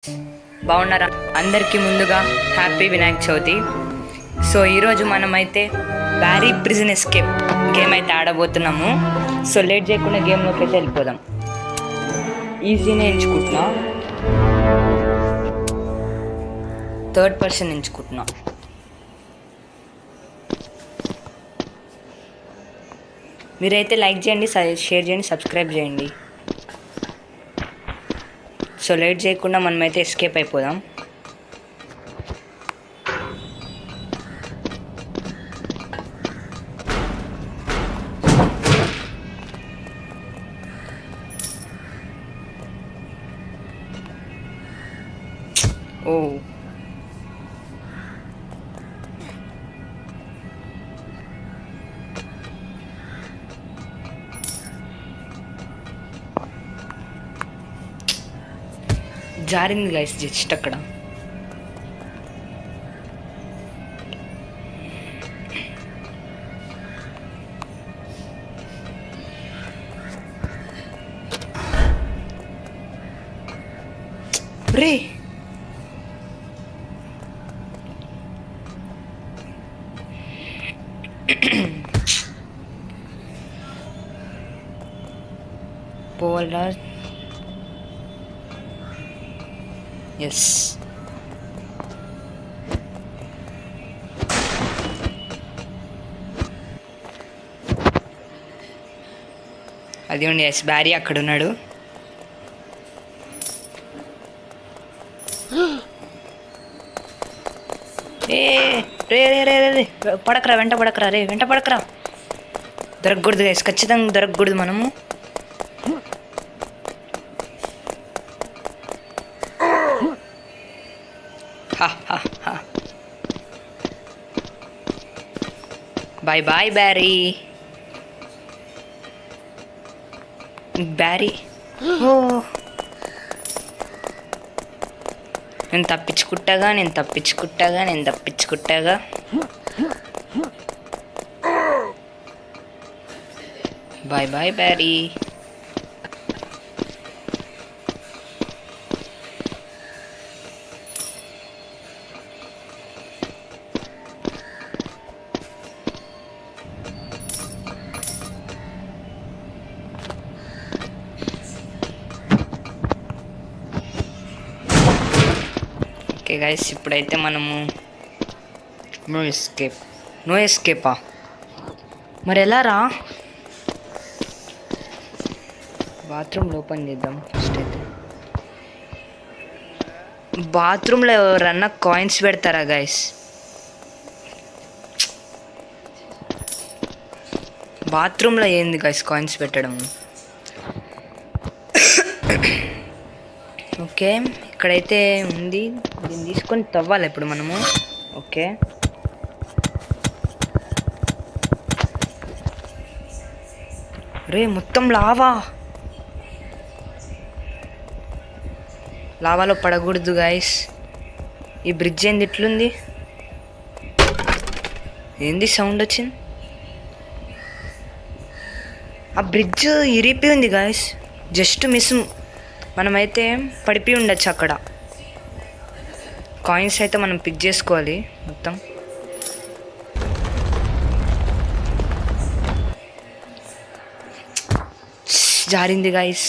బాగున్నారా? అందరికీ ముందుగా హ్యాపీ వినాయక చవితి. సో ఈరోజు మనమైతే బ్యారీ ప్రిజన్ ఎస్కేప్ గేమ్ అయితే ఆడబోతున్నాము. సో లేట్ చేయకుండా గేమ్లోకి అయితే వెళ్ళిపోదాం. ఈజీనే ఎంచుకుంటున్నా, థర్డ్ పర్సన్ ఎంచుకుంటున్నా. మీరైతే లైక్ చేయండి, షేర్ చేయండి, సబ్స్క్రైబ్ చేయండి. సో లేట్ చేయకుండా మనమైతే ఎస్కేప్ అయిపోదాం. ఓ జారింది గైస్ జస్ట్ అక్కడ. రే పోవాలా? ఎస్, అది ఉండి ఎస్ బ్యారీ అక్కడ ఉన్నాడు. ఏ రే రే రే రే పడకరా, వెంట పడకరా, రే వెంట పడకరా. దొరకకూడదు గైస్, ఖచ్చితంగా దొరకకూడదు మనము. Bye bye Barry. బ్యారీ ఓ నేను తప్పించుకుంటాగా. Bye bye Barry. Okay guys, ఇప్పుడైతే మనము నో ఎస్కేపా? మరి ఎలా రా? బాత్రూమ్ ఓపెన్ చేద్దాం ఫస్ట్. అయితే బాత్రూంలో ఎవరన్నా కాయిన్స్ పెడతారా గైస్? బాత్రూంలో ఏంది గైస్ కాయిన్స్ పెట్టడం? ఓకే, ఇక్కడైతే ఉంది, దీన్ని తీసుకొని తవ్వాలి ఇప్పుడు మనము. ఓకే, రే మొత్తం లావాలో పడకూడదు గైస్. ఈ బ్రిడ్జ్ ఏంది ఇట్లుంది? ఏంది సౌండ్ వచ్చింది? ఆ బ్రిడ్జ్ ఇరిపి ఉంది గైస్, జస్ట్ మిస్. మనమైతే పడిపోయి ఉండొచ్చు అక్కడ. కాయిన్స్ అయితే మనం పిక్ చేసుకోవాలి మొత్తం. జారింది గైస్.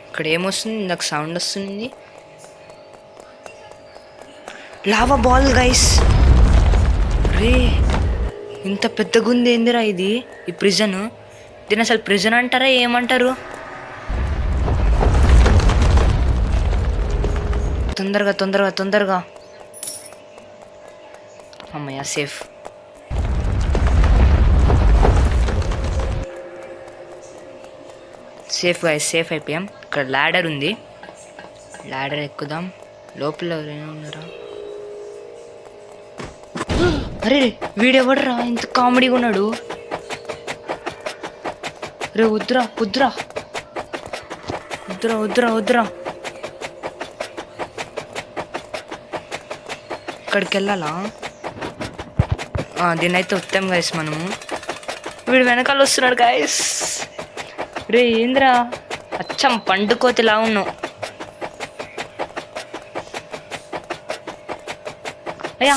ఇక్కడ ఏమొస్తుంది? ఇందాక సౌండ్ వస్తుంది, లావా బాల్ గైస్. రే ఇంత పెద్దగా ఉంది ఏందిరా ఇది? ఈ ప్రిజన్, దీని అసలు ప్రిజన్ అంటారా ఏమంటారు? తొందరగా అమ్మయ్య, సేఫ్. గైస్, సేఫ్ అయిపోయాం. ఇక్కడ ల్యాడర్ ఉంది, ల్యాడర్ ఎక్కుదాం. లోపల ఎవరైనా ఉన్నారా? అరే వీడెవడరా ఇంత కామెడీగా ఉన్నాడు? రే వద్దురా. ఇక్కడికి వెళ్ళాలా? దీన్ని అయితే వస్తాం గైస్ మనము. వీడు వెనకాల వస్తున్నాడు గాయస్. రే ఏంద్రా అచ్చం పండుకోతిలా ఉన్నావు. అయ్యా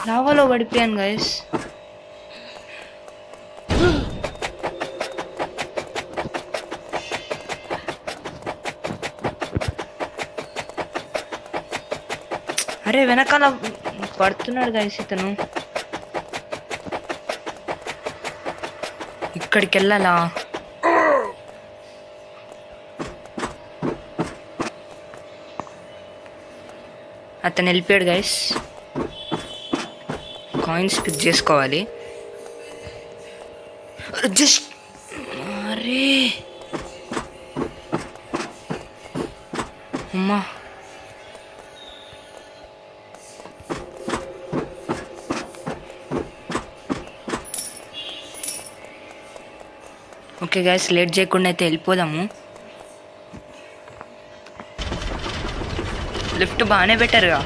లావాలో పడిపోయాను గాయస్. అరే వెనకాల పడుతున్నాడు గాయస్ ఇతను. ఇక్కడికి వెళ్ళాలా? అతను వెళ్ళిపోయాడు గైస్. కాయిన్స్ పిక్ చేసుకోవాలి. జస్ట్ అరే అమ్మా ఓకే గైస్, లేట్ చేయకుండా అయితే వెళ్ళిపోదాము. లిఫ్ట్ బాగానే పెట్టారుగా.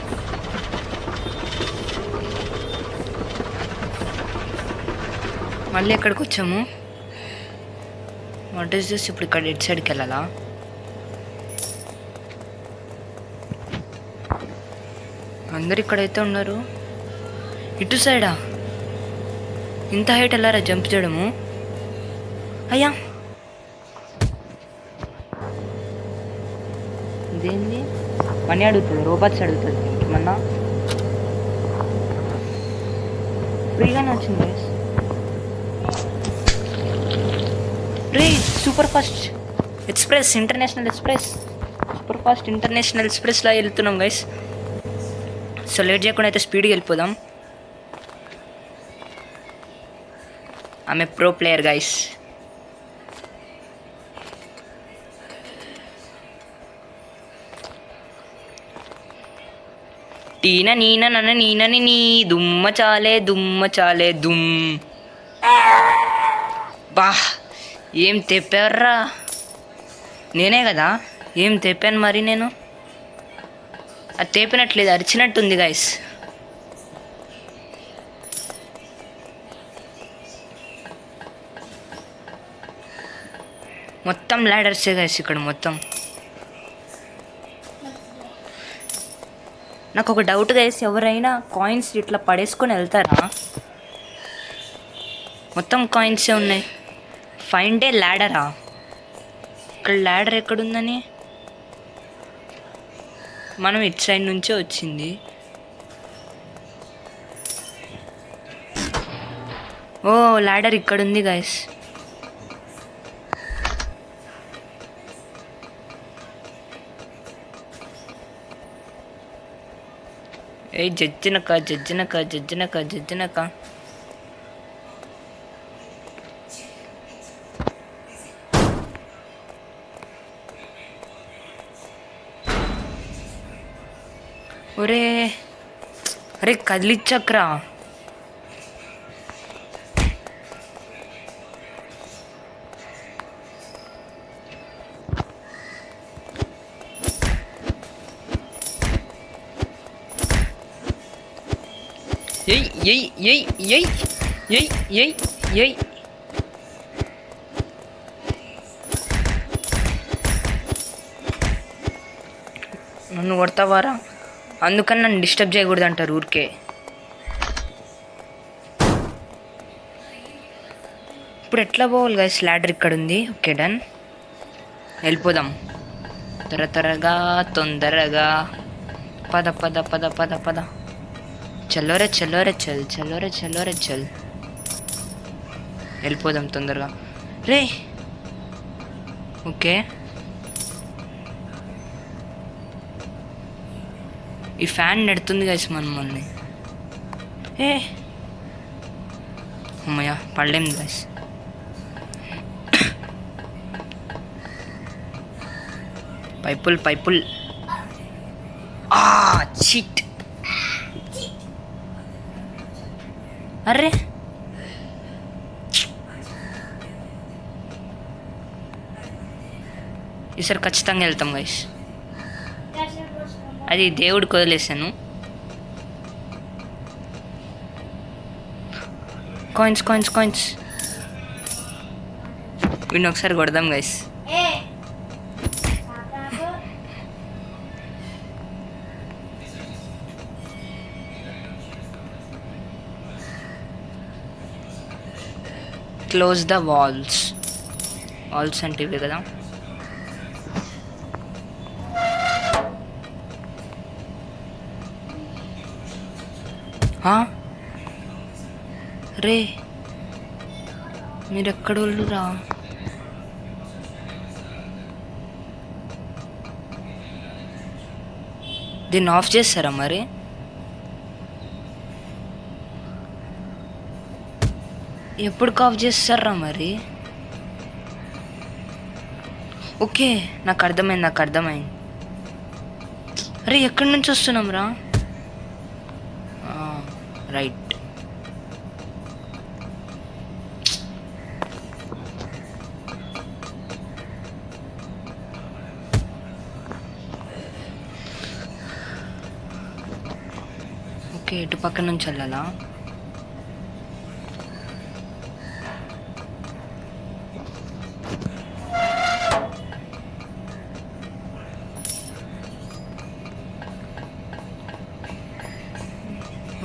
మళ్ళీ ఎక్కడికి వచ్చాము? What is this? ఇప్పుడు ఇక్కడ ఎటు సైడ్కి వెళ్ళాలా? అందరు ఇక్కడైతే ఉన్నారు. ఇటు సైడా? ఇంత హైట్ వెళ్ళారా జంప్ చేయడము? అయ్యా ఇదేంది? మనీ అడుగుతుంది, రోబోట్స్ అడుగుతుంది. ఇంకేమన్నా ఫ్రీగానే వచ్చింది. రే super fast express, international express, super fast international ఎక్స్ప్రెస్లా వెళ్తున్నాం గైస్. సో లేట్ చేయకుండా అయితే స్పీడ్గా వెళ్ళిపోదాం. ఆమె ప్రో ప్లేయర్ గైస్. టీన నీన నన్న నీనని నీ దుమ్మ చాలే దుమ్. బా ఏం తెప్పారా? నేనే కదా ఏం తెప్పాను మరి. నేను అది తెప్పినట్లేదు, అరిచినట్టుంది గైస్. మొత్తం ల్యాడర్సే గైస్ ఇక్కడ మొత్తం. నాకు ఒక డౌట్ గైస్, ఎవరైనా కాయిన్స్ ఇట్లా పడేసుకొని వెళ్తారా? మొత్తం కాయిన్సే ఉన్నాయి. Find a ల్యాడరా? ఇక్కడ ల్యాడర్ ఎక్కడుందని? మనం ఇటు సైడ్ నుంచే వచ్చింది. ఓ ల్యాడర్ ఇక్కడ ఉంది గైస్. ఏ జజ్జినక ఒరే అరే కదిలిచ్చక్రా. ఏయ్ నన్ను కొడతావారా? అందుకని నన్ను డిస్టర్బ్ చేయకూడదు అంటారు ఊరికే. ఇప్పుడు ఎట్లా పోవాలి గైస్? ల్యాడర్ ఇక్కడ ఉంది. ఓకే డన్, వెళ్ళిపోదాం త్వరగా తొందరగా. పద పద పద పద పద. చల్లోరే చల్. వెళ్ళిపోదాం తొందరగా. రే ఓకే, ఈ ఫ్యాన్ నెడుతుంది గైస్ మనల్ని. ఏ అమ్మయ్య పడలేం గైస్. పైపుల్ చీట్. అరే ఈసారి ఖచ్చితంగా వెళ్తాం గైస్. అది దేవుడికి వదిలేసాను. కాయిన్స్ వీడిని ఒకసారి కొడదాం గైస్. క్లోజ్ ద వాల్స్ అంటే ఇవే కదా. రే మీరు ఎక్కడోళ్ళురా? దీన్ని ఆఫ్ చేస్తారా మరి? ఎప్పుడు ఆఫ్ చేస్తారా మరి? ఓకే నాకు అర్థమైంది. అరే ఎక్కడి నుంచి వస్తున్నాం రా? రైట్. ఓకే ఇటు పక్క నుంచి వెళ్ళాలా?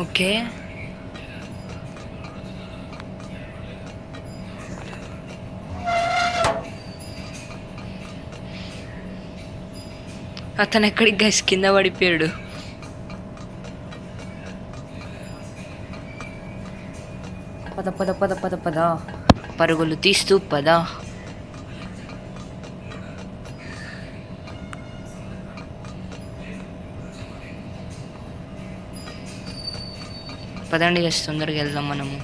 ఓకే అతను ఎక్కడికి గైస్ కింద పడిపోయాడు. పద పరుగులు తీస్తూ పద. పదండి గైస్ తొందరగా వెళ్దాం మనము.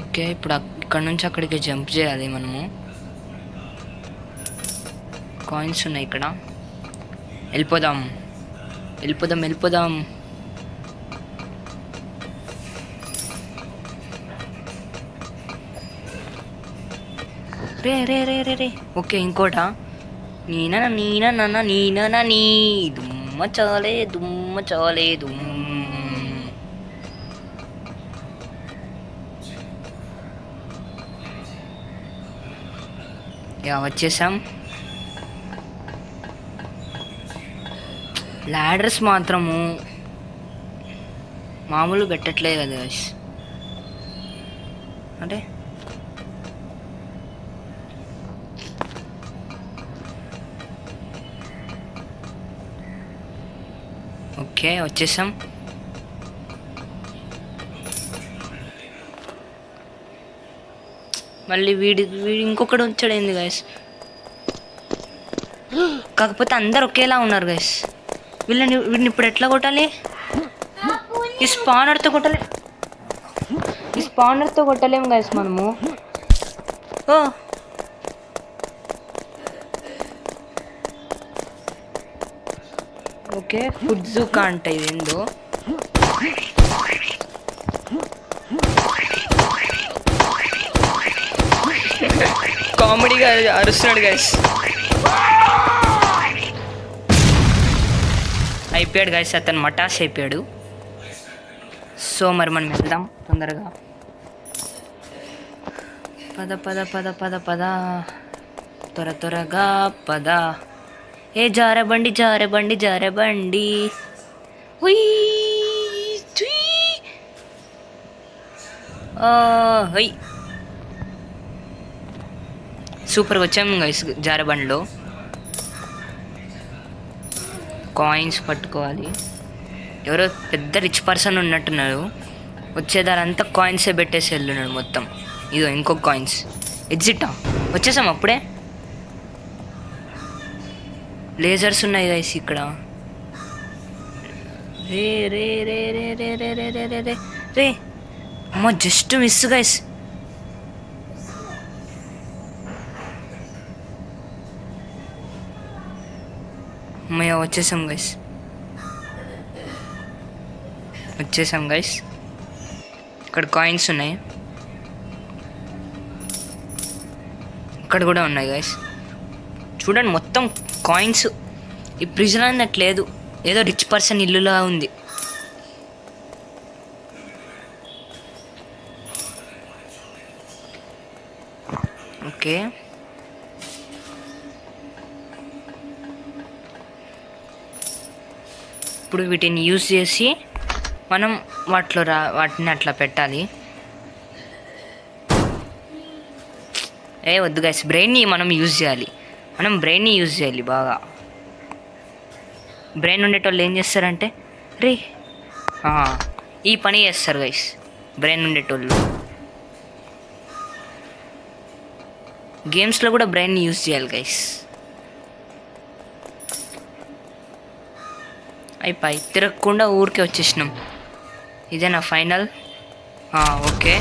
ఓకే ఇప్పుడు ఇక్కడ నుంచి అక్కడికి జంప్ చేయాలి మనము. కాయిన్స్ ఉన్నాయి ఇక్కడ. వెళ్ళిపోదాం. రే ఓకే ఇంకోటా? నీ దుమ్మ చాలే యా వచ్చేసాం. లాడర్స్ మాత్రము మామూలు పెట్టట్లేదు కదా గైస్. అంటే ఓకే వచ్చేసాం. మళ్ళీ వీడి ఇంకొకడు వచ్చాడు ఏంది గైస్? కాకపోతే అందరు ఒకేలా ఉన్నారు గైస్. వీడిని ఇప్పుడు ఎట్లా కొట్టాలి? ఈ స్పానర్తో కొట్టలేము గైస్ మనము. ఓకే ఫుడ్ జూకా అంట ఇదేందో. కామెడీగా అరుస్తున్నాడు గైస్. అయిపోయాడు గైస్, అతను మటాస్ అయిపోయాడు. సో మరి మనం వెళ్దాం తొందరగా. పద త్వరగా పద. ఏ జారబండి సూపర్గా వచ్చాము గైస్ జారబండిలో. కాయిన్స్ పట్టుకోవాలి. ఎవరో పెద్ద రిచ్ పర్సన్ ఉన్నట్టున్నారు. వచ్చేదారంతా కాయిన్సే పెట్టేసి వెళ్ళున్నాడు మొత్తం. ఇదో ఇంకొక కాయిన్స్. ఎగ్జిటా వచ్చేసాం అప్పుడే. లేజర్స్ ఉన్నాయి గైస్ ఇక్కడ. రే అమ్మ జస్ట్ మిస్ గైస్. అమ్మయ్య వచ్చేసాం గైస్. ఇక్కడ కాయిన్స్ ఉన్నాయి. ఇక్కడ కూడా ఉన్నాయి గైస్. చూడండి మొత్తం కాయిన్స్ ఈ ప్రిజన్ అన్నట్టు లేదు, ఏదో రిచ్ పర్సన్ ఇల్లులా ఉంది. ఓకే, ఇప్పుడు వీటిని యూజ్ చేసి మనం వాటిని అట్లా పెట్టాలి. వద్దు గైస్, బ్రెయిన్ని మనం యూజ్ చేయాలి. బాగా. బ్రెయిన్ ఉండేటోళ్ళు ఏం చేస్తారంటే ఈ పని చేస్తారు గైస్. బ్రెయిన్ ఉండేటోళ్ళు గేమ్స్లో కూడా బ్రెయిన్ని యూజ్ చేయాలి గైస్. అయిపోయి తిరగకుండా ఊరికే వచ్చేసినాం. ఇదే నా ఫైనల్. ఓకే,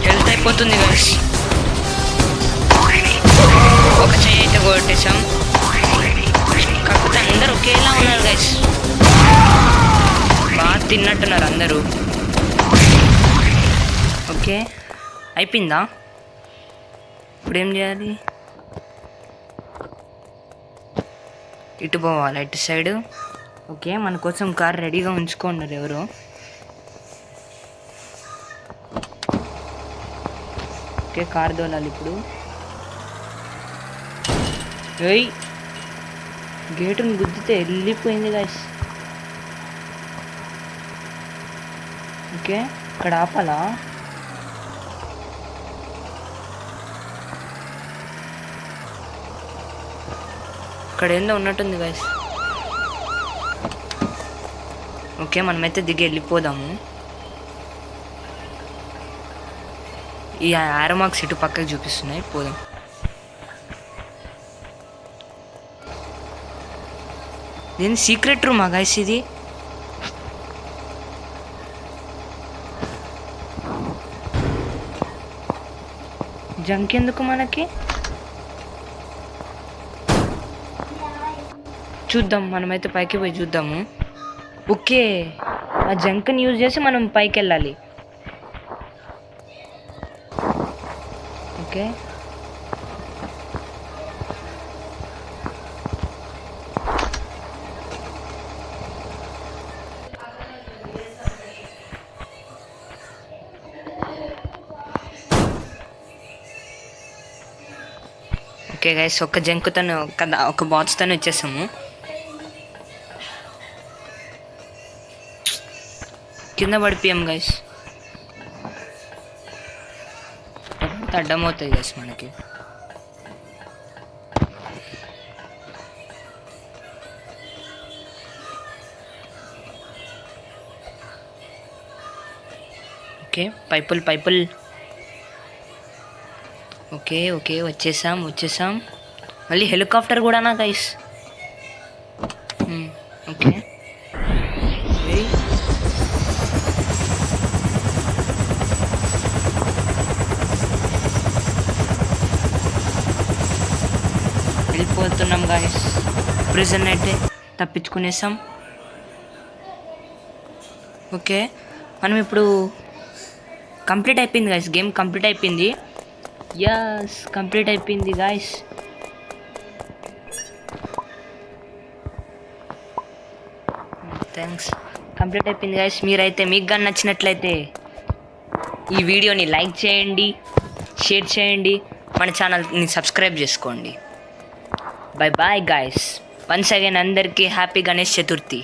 హెల్త్ అయిపోతుంది గైస్. ఒక చెయ్యి అయితే కొట్టేసాం. కాకపోతే అందరు ఒకేలా ఉన్నారు గైస్. బాగా తిన్నట్టున్నారు అందరూ. ఓకే, అయిపోయిందా? ఇప్పుడు ఏం చేయాలి? ఇటు పోవాలి, ఇటు సైడు. ఓకే, మన కోసం కార్ రెడీగా ఉంచుకున్నారు ఎవరు. ఓకే, కార్ దోలాలి ఇప్పుడు. గేటుని గుద్దితే వెళ్ళిపోయింది గైస్. ఓకే, ఇక్కడ ఆపాలా? ఇక్కడ ఏందో ఉన్నట్టుంది గైస్. ఓకే, మనమైతే దిగి వెళ్ళిపోదాము. ఈ ఆరో మార్క్స్ ఇటు పక్కకి చూపిస్తున్నాయి, పోదాం. దీని సీక్రెట్ రూమా గైస్ ఇది? జంక్ ఎందుకు మనకి? చూద్దాం, మనమైతే పైకి పోయి చూద్దాము. ఓకే, ఆ జంక్ని యూజ్ చేసి మనం పైకి వెళ్ళాలి. ఓకే, ఓకే గైస్, ఒక జంకుతోనే ఒక బాక్స్తోనే వచ్చేసాము. కింద పడిపోయాం గైస్. అడ్డమవుతాయి గైస్ మనకి. ఓకే, పైపుల్. ఓకే, వచ్చేసాం. మళ్ళీ హెలికాప్టర్ కూడానా గైస్? ఓకే, వెళ్ళిపోతున్నాం గైస్. ప్రిజన్ అయితే తప్పించుకునేసాం. ఓకే, మనం ఇప్పుడు కంప్లీట్ అయిపోయింది గైస్. గేమ్ కంప్లీట్ అయిపోయింది. కంప్లీట్ అయిపోయింది గాయస్. థ్యాంక్స్, కంప్లీట్ అయిపోయింది గాయస్. మీకు కానీ నచ్చినట్లయితే ఈ వీడియోని లైక్ చేయండి, షేర్ చేయండి, మన ఛానల్ని సబ్స్క్రైబ్ చేసుకోండి. By guys. వన్స్ అగైన్ అందరికీ హ్యాపీ గణేష్ చతుర్థి.